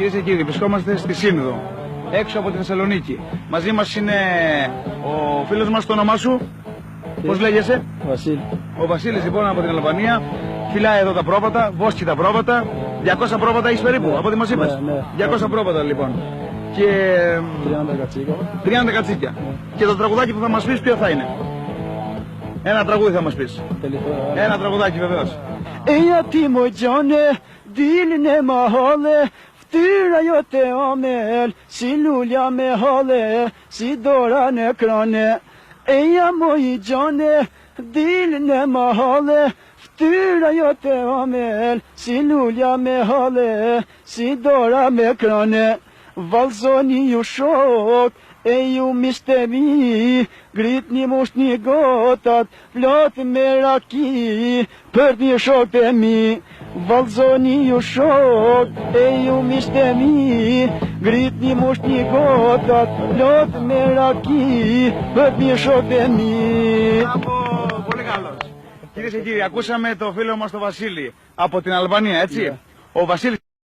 Κυρίες και κύριοι, βρισκόμαστε στη Σύνδο, έξω από τη Θεσσαλονίκη. Μαζί μας είναι ο φίλος μας, το όνομά σου, πώς λέγεσαι? Βασίλη. Ο Βασίλης λοιπόν από την Αλβανία. Φυλάει εδώ τα πρόβατα, βόσκει τα πρόβατα. 200 πρόβατα έχεις περίπου, από ό,τι μας είπες. Ναι. 200 πρόβατα λοιπόν. Και 30 κατσίκα. 30 κατσίκια. Και το τραγουδάκι που θα μας πεις ποιο θα είναι? Ένα τραγούδι θα μας πεις. Ένα τραγουδάκι βεβαίως. Γιατί μου gjone, dilin e mahale, ftyra jote amel, si lulja me hale, si dora në krane. Eja mu i gjone, dilin e mahale, ftyra jote amel, si lulja me hale, si dora me krane. Valzoni ju shok, e ju mishtemi, grit një mush një gotat, plot me raki, për një shok të mi. Valzoni ju shok, e ju mishtemi, grit një mush një gotat, plot me raki, për një shok të mi. Πολύ καλός. Κυρίες και κύριοι, ακούσαμε το φίλο μας τον Βασίλη από την Αλβανία, έτσι. Ο Βασίλης